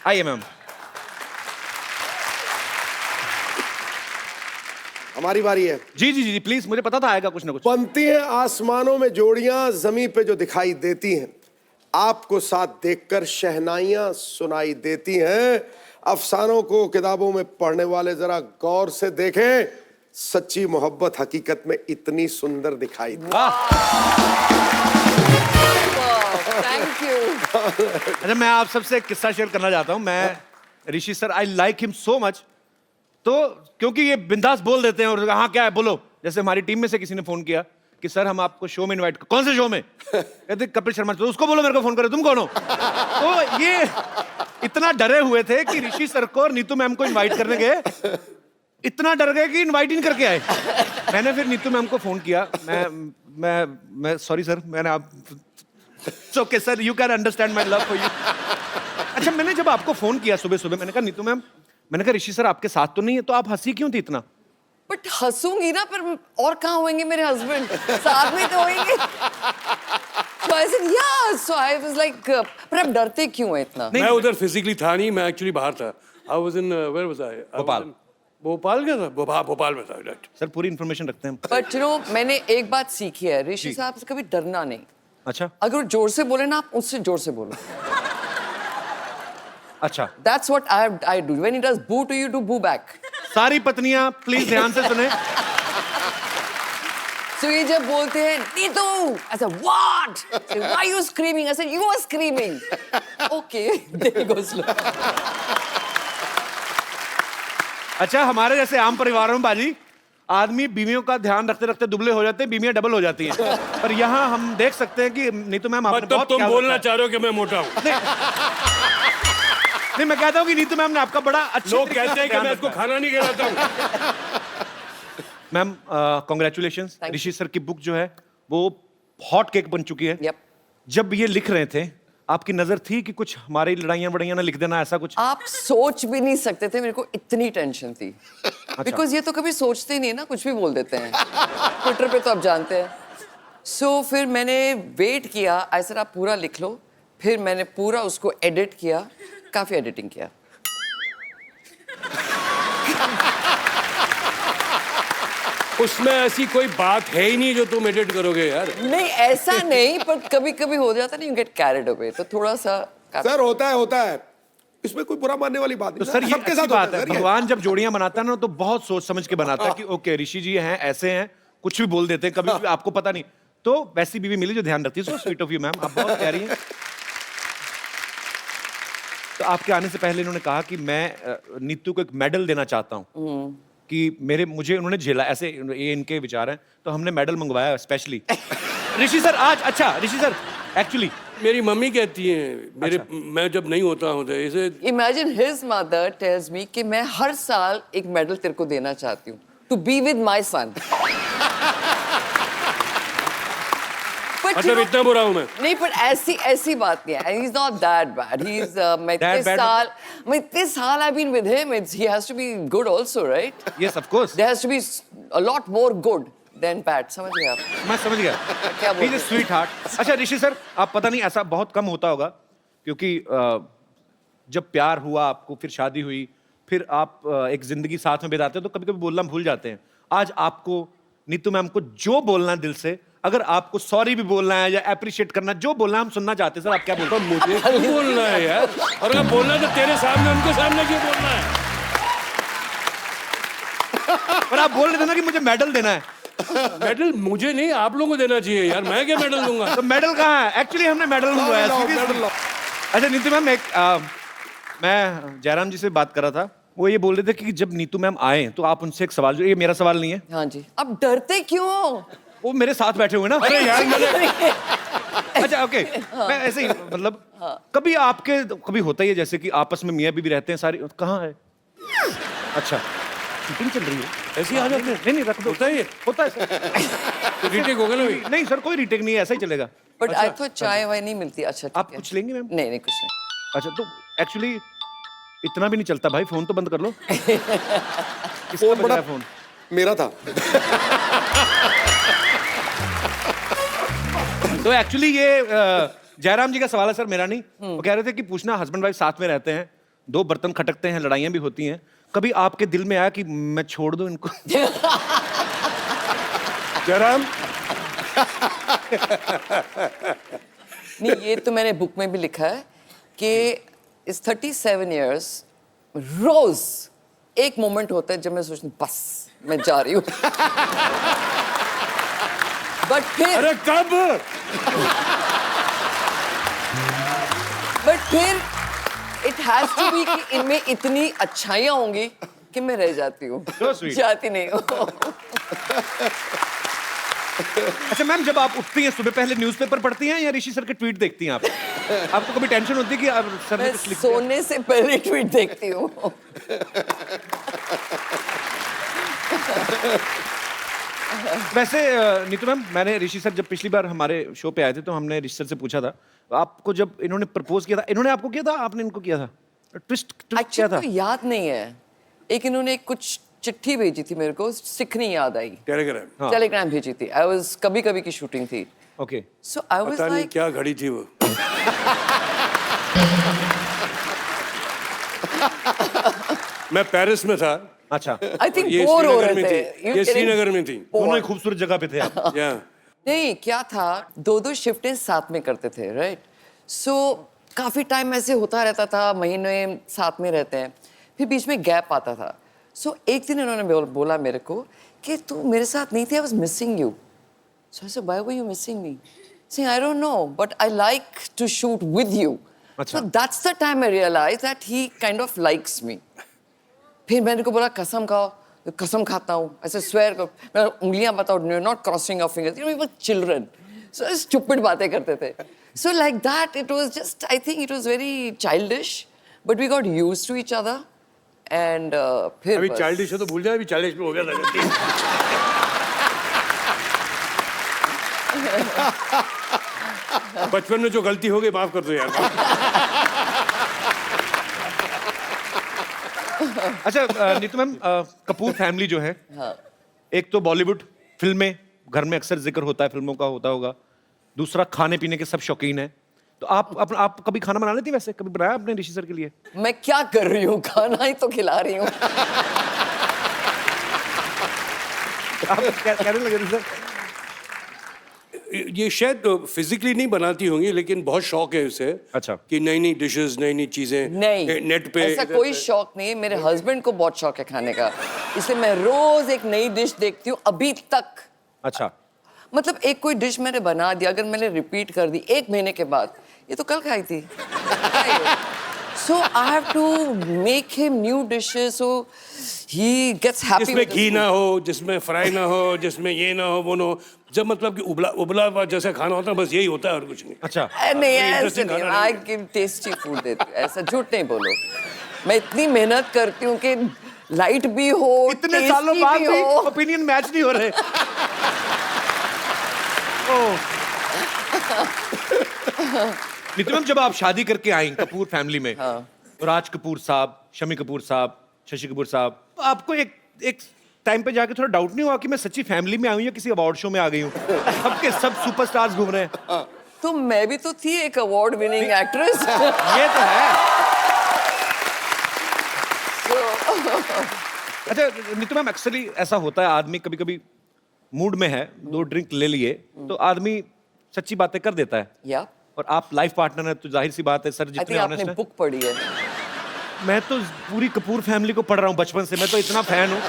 आइए मैम। हमारी बारी है। जी जी जी प्लीज, मुझे पता था आएगा कुछ ना कुछ। बनती हैं आसमानों में जोड़ियां, जमीन पे जो दिखाई देती हैं, आपको साथ देखकर शहनाइयां सुनाई देती हैं। अफसानों को किताबों में पढ़ने वाले जरा गौर से देखें, सच्ची मोहब्बत हकीकत में इतनी सुंदर दिखाई दे। Thank you. अच्छा, मैं आप सबसे एक किस्सा शेयर करना चाहता हूं। मैं Rishi sir, I like him so much. तो क्योंकि ये बिंदास बोल देते हैं और हाँ क्या है बोलो। जैसे हमारी टीम में से किसी ने फोन किया कि सर हम आपको शो में इनवाइट, कौन से शो में? कहते कपिल शर्मा। तो उसको बोलो मेरे को फोन करे, तुम कौन हो? तो ये इतना डरे हुए थे कि ऋषि सर को और नीतू मैम को इनवाइट करने गए, इतना डर गए कि इनवाइट ही नहीं करके आए। मैंने फिर नीतू मैम को फोन किया। मैं सॉरी सर, मैंने आप okay sir, you can understand my love for you. अच्छा, मैंने जब आपको फोन किया सुबह सुबह, मैंने कहा नीतू मैम, मैंने कहा ऋषि सर आपके साथ तो नहीं है, तो आप हंसी क्यों थी इतना? बट हंसूंगी ना, पर और कहाँ होंगे मेरे हस्बैंड, साथ में तो होंगे। So I said yeah, so I was like, पर आप डरते क्यों हैं इतना? मैं उधर फिजिकली था नहीं, मैं एक्चुअली बाहर था। I was in where was I? Bhopal. Bhopal गया था, भोपाल में था। राइट सर पूरी इन्फॉर्मेशन रखते हैं हम। बट यू नो, मैंने एक बात सीखी है ऋषि साहब से, कभी डरना नहीं। अच्छा अगर वो जोर से बोले ना, आप उससे जोर से बोलो। अच्छा, That's what I do. When he does boo to you, do boo back. सारी पत्नियां प्लीज ध्यान से सुने। So ये जब बोलते हैं Neetu, I said what? Say, why are you screaming? I said you were screaming. Okay, there goes slow. अच्छा, हमारे जैसे आम परिवारों में बाजी आदमी बीवियों का ध्यान रखते रखते दुबले हो जाते हैं, बीवियां डबल हो जाती हैं। पर यहाँ हम देख सकते हैं कि नीतू मैम आपने मतलब बहुत तुम ख्याल बोलना रखा चाह रहे हो कि मैं मोटा हूँ? है। नहीं, मैं कहता हूँ कि नीतू मैम ने आपका बड़ा अच्छा लोग कहते हैं कि मैं इसको खाना नहीं खिलाता हूँ। Ma'am congratulations. Thank you. Rishi sir की बुक जो है वो हॉट केक बन चुकी है। Yep. जब ये लिख रहे थे आपकी नजर थी कि कुछ हमारी लड़ाइयाँ बड़ाइयाँ ना लिख देना, ऐसा कुछ? आप सोच भी नहीं सकते थे, मेरे को इतनी टेंशन थी। बिकॉज ये तो कभी सोचते ही नहीं ना, कुछ भी बोल देते हैं। ट्विटर पे तो आप जानते हैं। सो फिर मैंने वेट किया, आई सेड आप पूरा लिख लो। फिर मैंने पूरा उसको एडिट किया, काफी एडिटिंग किया। उसमें ऐसी कोई बात है ही नहीं जो तुम एडिट करोगे यार। नहीं ऐसा नहीं, पर कभी कभी हो जाता नहीं, यू गेट कैरिड अवे, तो थोड़ा सा सर होता है, इसमें कोई बुरा मानने वाली बात तो नहीं। सर ये सबके अच्छी साथ बात होता है, सर ये। भगवान जब जोड़ियां बनाता है ना तो बहुत सोच समझ के बनाता है कि ओके ऋषि जी हैं, ऐसे हैं, कुछ भी बोल देते हैं, कभी भी आपको पता नहीं। तो वैसी बीवी मिली जो ध्यान रखती है। So sweet of you ma'am, आप बहुत प्यारी हैं। तो आपके आने से पहले इन्होंने कहा कि मैं नीतू को एक मेडल देना चाहता हूँ कि मुझे उन्होंने झेला, ऐसे ये इनके विचार हैं, तो हमने मेडल मंगवाया स्पेशली। ऋषि सर आज, अच्छा ऋषि सर एक्चुअली मेरी मम्मी कहती है मेरे मैं जब नहीं होता हूँ तो इसे imagine his mother tells me कि मैं हर साल एक मेडल तेरे को देना चाहती हूँ टू बी विद माई सन। मतलब इतना बुरा हूँ मैं? नहीं, पर ऐसी बात नहीं है। He's not that bad. He's मैं इतने साल I've been with him. He has to be good also, right? Yes of course, There has to be a lot more good than bad. समझ गए आप? मैं समझ गया। क्या बोल He's a sweetheart। अच्छा ऋषि सर, आप पता नहीं ऐसा बहुत कम होता होगा क्योंकि जब प्यार हुआ आपको, फिर शादी हुई, फिर आप एक जिंदगी साथ में बिताते हो तो कभी-कभी बोलना भूल जाते हैं। आज आपको नीतू मैम को जो बोलना है दिल से, अगर आपको सॉरी भी बोलना है या अप्रिशिएट करना, जो बोलना है हम सुनना चाहते हैं सर, आप क्या बोलते हैं? मुझे क्यों बोलना है यार? और अगर बोलना है तो तेरे सामने, उनके सामने क्यों बोलना है? और आप बोल रहे थे ना कि मुझे मेडल देना है। मेडल मुझे नहीं, आप लोगों को देना चाहिए यार, मैं क्या मेडल दूंगा? तो मेडल कहाँ है? एक्चुअली हमने मेडल मंगवाया। अच्छा नीतू मैम, मैं जयराम जी से बात कर रहा था, वो ये बोल रहे थे कि जब नीतू मैम आए तो आप उनसे एक सवाल, जो ये मेरा सवाल नहीं है। हाँ जी। अब डरते क्यों? वो मेरे साथ बैठे हुए ना। अरे यार मैंने अच्छा ओके, मैं ऐसे ही मतलब कभी आपके कभी होता ही है जैसे कि आपस में मियाँ बीवी रहते हैं सारी, कहाँ है? अच्छा शूटिंग चल रही है, ऐसे ही आ जाते हैं? नहीं रख दो। होता है ये? होता है सर। तो रीटेक होगा ना भाई? नहीं सर, कोई रीटेक नहीं है, ऐसा ही चलेगा। बट आई थॉट चाय वाय नहीं मिलती। अच्छा ठीक आप है। कुछ लेंगे मैम? नहीं नहीं, कुछ नहीं। अच्छा तो एक्चुअली इतना भी नहीं चलता भाई, फोन तो बंद कर लो। किसका फोन बजा बड़ा है फोन? मेरा था। तो एक्चुअली ये जयराम जी का सवाल है सर, मेरा नहीं। वो कह रहे थे कि पूछना, हस्बैंड वाइफ साथ में रहते हैं, दो बर्तन खटकते हैं, लड़ाइयाँ भी होती हैं, कभी आपके दिल में आया कि मैं छोड़ दूं इनको? जयराम नहीं, ये तो मैंने बुक में भी लिखा है कि इस 37 इयर्स रोज एक मोमेंट होता है जब मैं सोचती हूँ बस मैं जा रही हूँ। बट फिर इट हैज टू बी कि इनमें इतनी अच्छाइयाँ होंगी कि मैं रह जाती हूँ, So sweet. जाती नहीं हूँ। अच्छा मैम, जब आप उठती हैं सुबह, पहले न्यूज़पेपर पढ़ती हैं या ऋषि सर के ट्वीट देखती हैं आप? आपको कभी टेंशन होती है कि अब सर ने मैं कुछ लिख दिया? सोने से पहले ट्वीट देखती हूँ। वैसे नीतू मैम, मैंने ऋषि सर जब पिछली बार हमारे शो पे आए थे तो हमने ऋषि सर से पूछा था, आपको जब इन्होंने प्रपोज किया था, इन्होंने आपको किया था, आपने इनको किया था? ट्विस्ट क्या एक्चुअली था? तो याद नहीं है। एक इन्होंने कुछ चिट्ठी भेजी थी मेरे को, सिखनी याद आई। टेलीग्राम टेलीग्राम भेजी थी। आई वाज कभी कभी की शूटिंग थी। ओके। सो आई वाज पता नहीं लाइक, क्या घड़ी थी वो। मैं पेरिस में था। अच्छा, आई थिंक ये बोर हो श्रीनगर रहे में थे। थी, ये श्रीनगर में थी। दोनों ही खूबसूरत जगह पे थे आप। या नहीं, क्या था, दो शिफ्टें साथ में करते थे, राइट? सो काफी टाइम ऐसे होता रहता था, महीने साथ में रहते हैं, फिर बीच में गैप आता था। सो एक दिन इन्होंने बोला मेरे को कि तू मेरे साथ नहीं थी, I was missing you. So I said why were you missing me? See, I don't know, but I like to shoot with you. So that's the time I realized that he kind of likes me. फिर मैंने को बोला कसम खाओ, कसम खाता हूँ, ऐसे swear करो, मैं उंगलियां बताओ, you're not crossing your fingers. You know, we were children, so stupid बातें करते थे. So like that, it was just, I think it was very childish, but we got used to each other, and फिर अभी बस। Childish है तो भूल जाए, अभी 40 में हो गया था। बचपन में जो गलती हो गई माफ कर दो यार। अच्छा नीतू मैम, कपूर फैमिली जो है, एक तो बॉलीवुड फिल्में, घर में अक्सर जिक्र होता है, फिल्मों का होता होगा। दूसरा, खाने पीने के सब शौकीन हैं। तो आप कभी खाना बना लेती? वैसे कभी बनाया आपने ऋषि सर के लिए? मैं क्या कर रही हूँ, खाना ही तो खिला रही हूँ। आप कहने लगे थे सर? ये शायद फिजिकली नहीं बनाती होंगी, लेकिन बहुत शौक है उसे। अच्छा। कि नई नई डिशेस, नई नई चीजें नहीं, नेट पे। ऐसा कोई शौक नहीं है। मेरे हस्बैंड को बहुत शौक है खाने का, इसलिए मैं रोज एक नई डिश देखती हूँ अभी तक। अच्छा, मतलब एक कोई डिश मैंने बना दिया, अगर मैंने रिपीट कर दी 1 महीने के बाद, ये तो कल खाई थी। So I have to make him new dishes. So he gets happy जिसमें with his घी food. ना हो, जिसमें फ्राई ना हो, जिसमें ये ना हो, वो ना हो, जब मतलब कि उबला उबला हुआ जैसा खाना होता है, बस यही होता है और कुछ नहीं। अच्छा नहीं ऐसे interesting नहीं, खाना I give tasty food देती हूँ, ऐसा झूठ नहीं बोलो। मैं इतनी मेहनत करती हूँ कि लाइट भी हो, इतने सालों tasty बाद भी हो। ओपिनियन मैच नहीं हो रहे। नीतू मैम, जब आप शादी करके आई कपूर फैमिली में, राज कपूर साहब, शमी कपूर साहब, शशि कपूर साहब, आपको एक टाइम पे जाके थोड़ा डाउट नहीं हुआ कि मैं सच्ची फैमिली में आई हूँ या किसी अवार्ड शो में आ गई हूँ? सबके सब सुपरस्टार्स घूम रहे हैं। तो मैं भी तो थी एक अवार्ड विनिंग एक्ट्रेस। ये तो है। अच्छा नीतू मैम, अक्सर ऐसा होता है, आदमी कभी कभी मूड में है, 2 ड्रिंक ले लिए तो आदमी सच्ची बातें कर देता है। या और आप लाइफ पार्टनर हैं तो जाहिर सी बात है, सर आई जितने थिंक ऑनेस्ट आपने हैं। बुक पढ़ी है। मैं तो पूरी कपूर फैमिली को पढ़ रहा हूँ बचपन से, मैं तो इतना फैन हूँ।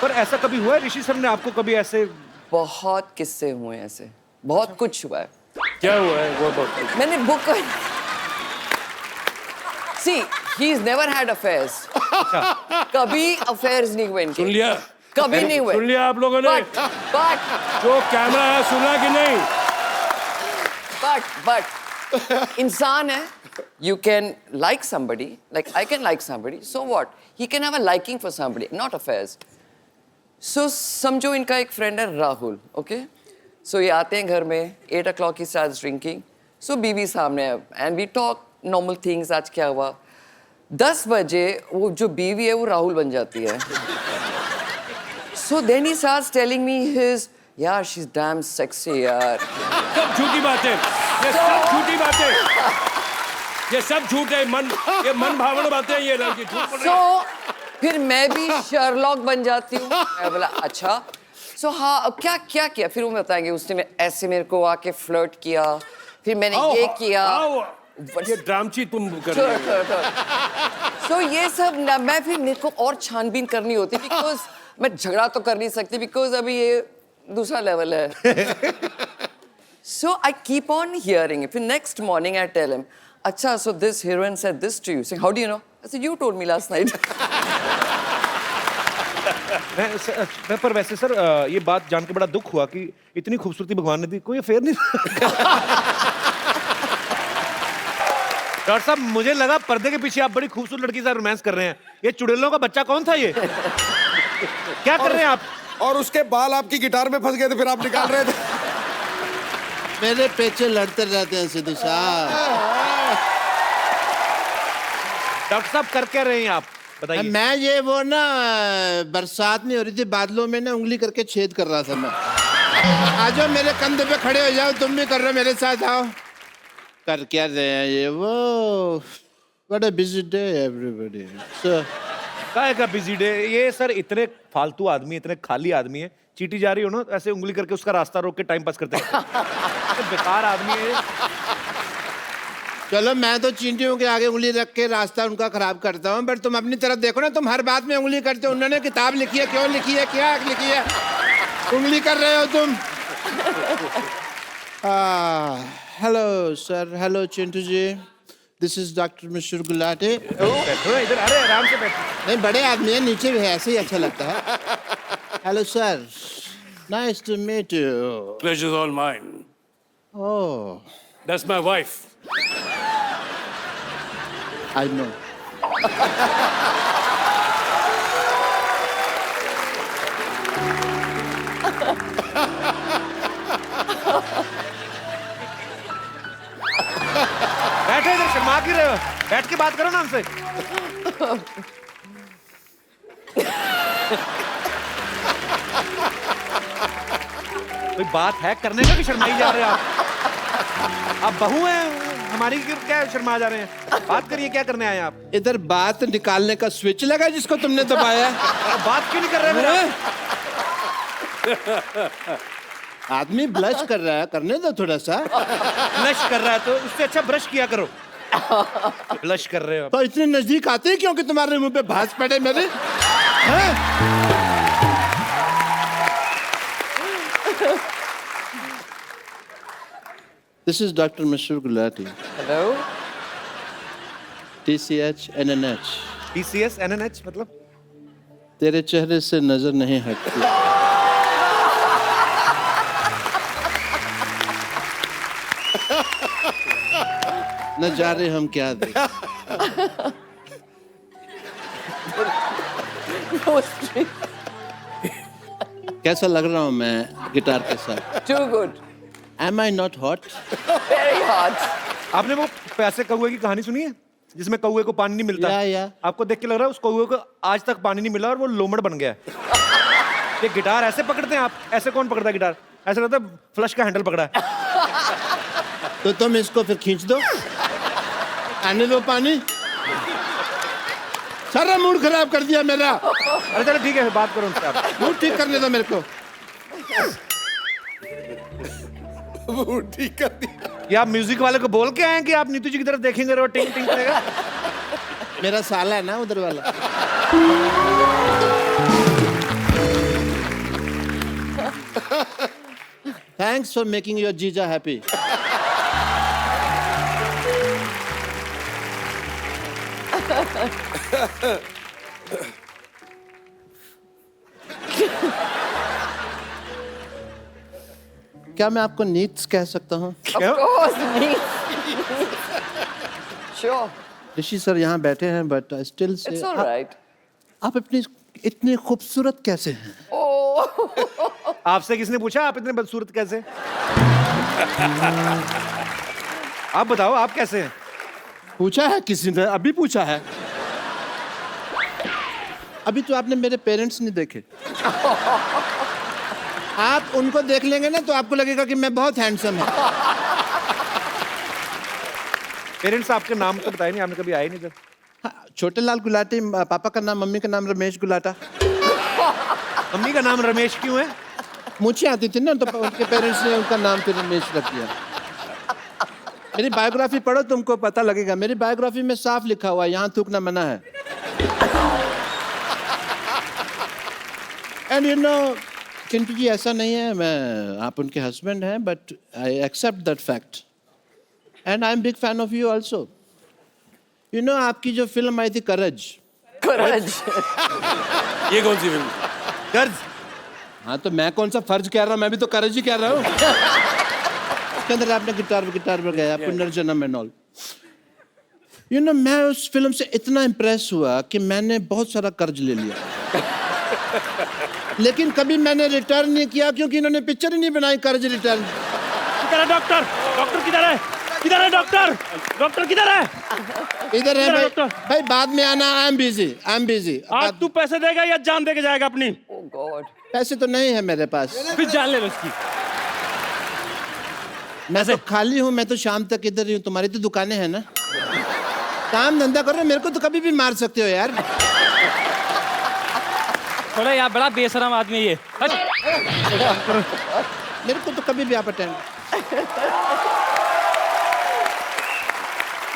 पर ऐसा कभी हुआ है ऋषि सर ने आपको कभी ऐसे? बहुत किस्से हुए ऐसे, बहुत कुछ हुआ है। क्या हुआ है वो बहुत? मैंने book see he is never had affairs. कभी अफेयर्स नहीं हुए इनके। सुन लिया? कभी नहीं हुए। सुन लिया आप लोगों ने? बट जो कैमरा है सुना कि नहीं? but इंसान है, you can like somebody, like I can like somebody, so what? He can have a liking for somebody, not affairs. So समझो इनका एक फ्रेंड है राहुल, okay? So ये आते हैं घर में, 8 o'clock he starts drinking. So बीवी सामने है, and we talk normal things, आज क्या हुआ? 10 बजे वो जो बीवी है वो राहुल बन जाती है। So then he starts telling me his, यार she's damn sexy यार। सब झूठी बातें, ये सब झूठी बातें, ये सब झूठ है, ये मन भावना बातें हैं, ये लड़की झूठ बोल रही है। So फिर मैं भी शर्लॉक बन जाती हूँ। मैं बोला अच्छा। So हाँ, अब क्या क्या किया? फिर वो बताएंगे उसने ऐसे मेरे को आके फ्लर्ट किया, फिर मैंने ये किया। ये ड्रामची तुम कर रही हो। So ये सब मैं फिर मेरे को और छानबीन करनी होती बिकॉज मैं झगड़ा तो कर नहीं सकती बिकॉज अभी ये दूसरा लेवल है। So I keep on hearing it. फिर next morning I tell him, अच्छा, so this heroine said this to you. Saying, how do you know? I said, you told me last night. पर वैसे sir ये बात जान के बड़ा दुख हुआ कि इतनी खूबसूरती भगवान ने दी, कोई अफेयर नहीं। डॉक्टर साहब, मुझे लगा पर्दे के पीछे आप बड़ी खूबसूरत लड़की से रोमांस कर रहे हैं। ये चुड़ैलों का बच्चा कौन था ये? क्या कर रहे हैं आप? और उसके बाल आपकी गिटार में फंस गए थे, फिर आप निकाल रहे थे। मेरे पेचे लड़ते रहते हैं सिद्धू साहब। डॉक्टर साहब कर क्या रहे हैं आप, बताइए। मैं ये वो ना बरसात नहीं हो रही थी, बादलों में ना उंगली करके छेद कर रहा था मैं। आ जाओ मेरे कंधे पे खड़े हो जाओ, तुम भी कर रहे हो मेरे साथ, आओ। कर क्या रहे हैं ये वो? What a busy day everybody. काहे का बिजी डे? ये सर इतने फालतू आदमी, इतने खाली आदमी है, चीटी जा रही हो ना ऐसे उंगली करके उसका रास्ता रोक के टाइम पास करते हैं। बेकार आदमी है। चलो मैं तो चींटियों के आगे उंगली रख के रास्ता उनका खराब करता हूँ, बट तुम अपनी तरफ देखो ना, तुम हर बात में उंगली करते हो। उन्होंने किताब लिखी है, क्यों लिखी है, क्या लिखी है, उंगली कर रहे हो तुम। Hello sir, hello Chintu ji, this is doctor Mishra Gulati. बैठो इधर, अरे आराम से बैठो। नहीं, बड़े आदमी है, नीचे भी है, ऐसे ही अच्छा लगता है। Hello sir, nice to meet you. Pleasure's all mine. Oh, That's my wife. I know. बैठो इधर, शर्मा क्यों रहे हो? बैठ के बात करो ना हमसे। कोई बात है करने का कि शर्माई जा रहे हो आप बहू हैं हमारी, क्या शर्मा जा रहे हैं? बात करिए, क्या करने आए आप? इधर बात निकालने का स्विच लगा जिसको तुमने दबाया। बात क्यों नहीं कर रहे हैं? आदमी ब्लश कर रहा है, करने दो थोड़ा सा। ब्लश कर रहा है तो उससे अच्छा ब्रश किया करो। ब्लश कर रहे हो तो इतने नजदीक आते हैं क्योंकि तुम्हारे मुंह पे भांज पड़े मेरे? This is Dr. Mishra Gulati. Hello? TCH NNH. TCS NNH मतलब? तेरे चेहरे से नजर नहीं हटती। न जाने हम क्या दें। कैसा लग रहा हूँ मैं गिटार के साथ? Too good. Am I not hot? Very hot. आपने वो प्यासे कौवे की कहानी सुनी है जिसमें कौवे को पानी नहीं मिलता? या। आपको देख के लग रहा है उस कौवे को आज तक पानी नहीं मिला और वो लोमड़ बन गया है। ये गिटार ऐसे पकड़ते हैं आप? ऐसे कौन पकड़ता है गिटार? ऐसा लगता है फ्लश का हैंडल पकड़ा है। तो तुम इसको फिर खींच दो, आने दो पानी। सारा मूड खराब कर दिया मेरा। अरे चलो ठीक है, बात करो उनसे आप। मूड ठीक करने दो मेरे को। वो ठीक कर दिया। ये आप म्यूजिक वाले को बोल के आए हैं कि आप नीतू जी की तरफ देखेंगे और टिंग टिंग करेगा? मेरा साला है ना उधर वाला। Thanks for making your जीजा happy. क्या मैं आपको नीट्स कह सकता हूँ? Of course, me. Sure. Rishi sir यहाँ बैठे हैं, but I still say It's all right. आप अपनी इतनी खूबसूरत कैसे हैं? Oh. आपसे किसने पूछा आप इतने बदसूरत कैसे? आप बताओ आप कैसे हैं? पूछा है किसी ने? अभी पूछा है? अभी तो आपने मेरे पेरेंट्स नहीं देखे। आप उनको देख लेंगे ना तो आपको लगेगा कि मैं बहुत हैंडसम हूँ। पेरेंट्स आपके नाम तो बताए नहीं, आपने कभी आए नहीं इधर। हाँ, छोटे लाल गुलाटी, पापा का नाम, मम्मी का नाम रमेश गुलाटा। मम्मी का नाम रमेश क्यों है? मुझे आती थी ना तो उनके पेरेंट्स ने उनका नाम फिर रमेश रख दिया। मेरी बायोग्राफी पढ़ो, तुमको पता लगेगा। मेरी बायोग्राफी में साफ लिखा हुआ है, यहाँ थूकना मना है। And you know Chintu ji, ऐसा नहीं है, मैं आप उनके हस्बैंड हैं, but I accept that fact and I am big fan of you also. You know आपकी जो फिल्म आई थी करज। Courage. ये कौन सी फिल्म? कर्ज। हाँ तो मैं कौन सा फर्ज कह रहा हूँ, मैं भी तो करज ही कह रहा हूँ। उसके अंदर आपने गिटार पर गाया पुनर्जन्म एंड ऑल। यू नो मैं उस फिल्म से इतना इम्प्रेस हुआ कि मैंने बहुत सारा कर्ज ले लिया, लेकिन कभी मैंने रिटर्न नहीं किया क्योंकि इन्होंने पिक्चर ही नहीं बनाई कर्ज रिटर्न। किधर है डॉक्टर? डॉक्टर किधर है? किधर है डॉक्टर? डॉक्टर किधर है? इधर है किधर है भाई। डॉक्टर? भाई बाद में आना, आई एम बिजी। आज तू पैसे देगा या जान दे के जाएगा अपनी? Oh God. पैसे तो नहीं है मेरे पास, फिर जान ले उसकी। मैं तो खाली हूँ, मैं तो शाम तक इधर ही हूँ। तुम्हारी तो दुकानें हैं ना, काम धंधा करो, मेरे को तो कभी भी मार सकते हो यार। थोड़ा यार बड़ा बेशरम आदमी है ये। मेरे को तो कभी भी आप अटेंड।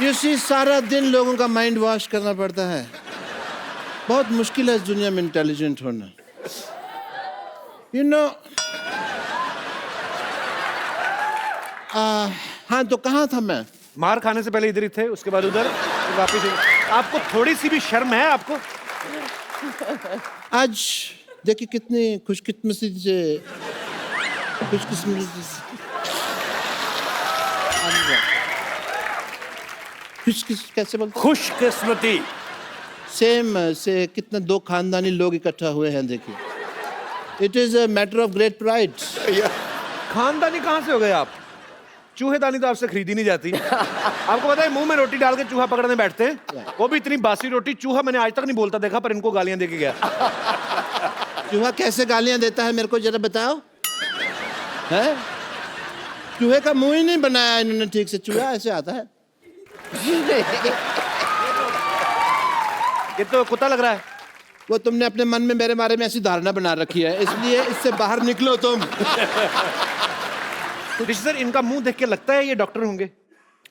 यू सी सारा दिन लोगों का माइंड वॉश करना पड़ता है, बहुत मुश्किल है इस दुनिया में इंटेलिजेंट होना। यू नो हाँ तो कहाँ था मैं? मार खाने से पहले इधर ही थे, उसके बाद उधर, फिर वापिस इधर। आपको थोड़ी सी भी शर्म है आपको? आज देखिए कितनी खुशकिस्मती से कैसे बोलते? खुशकिस्मती। सेम से कितने दो खानदानी लोग इकट्ठा हुए हैं, देखिए। It is a matter of great pride. खानदानी कहाँ से हो गए आप? चूहेदानी तो आपसे खरीदी नहीं जाती। आपको पता है मुंह में रोटी डाल के चूहा पकड़ने बैठते हैं, वो भी इतनी बासी रोटी। चूहा मैंने आज तक नहीं बोलता देखा, पर इनको गालियां दे के गया। चूहा कैसे गालियां देता है मेरे को जरा बताओ। है चूहे का मुंह ही नहीं बनाया इन्होंने ठीक से, चूहा ऐसे आता है। ये तो कुत्ता लग रहा है। वो तुमने अपने मन में मेरे बारे में ऐसी धारणा बना रखी है, इसलिए इससे बाहर निकलो तुम। ऋषि सर, इनका मुंह देख के लगता है ये डॉक्टर होंगे।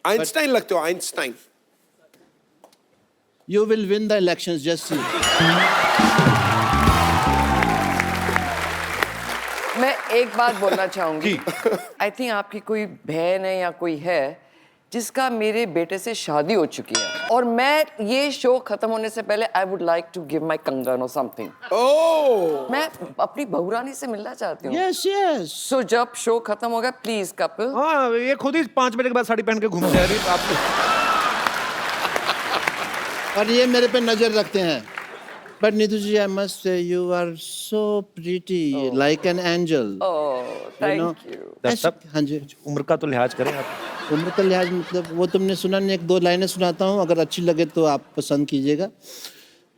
आइंस्टाइन लगते हो, Einstein. You will win the elections, just see. मैं एक बात बोलना चाहूंगी। आई थिंक आपकी कोई बहन है या कोई है, जिसका मेरे बेटे से शादी हो चुकी है, और मैं ये शो खत्म होने से पहले I would like to give my कंगन और समथिंग। ओह मैं अपनी बहुरानी से मिलना चाहती हूँ। यस यस सो जब शो खत्म होगा प्लीज कपिल। हाँ, ये खुद ही 5 मिनट के बाद साड़ी पहन के घूम जा रही है आप। और ये मेरे पे नजर रखते हैं। But Neetu ji, I must say you are so pretty like an angel. Thank you. हाँ जी, उम्र का तो लिहाज करें आप। उम्र का लिहाज मतलब वो तुमने सुना नहीं, 1-2 लाइनें सुनाता हूँ, अगर अच्छी लगे तो आप पसंद कीजिएगा।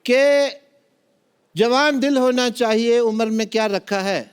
कि जवान दिल होना चाहिए, उम्र में क्या रखा है।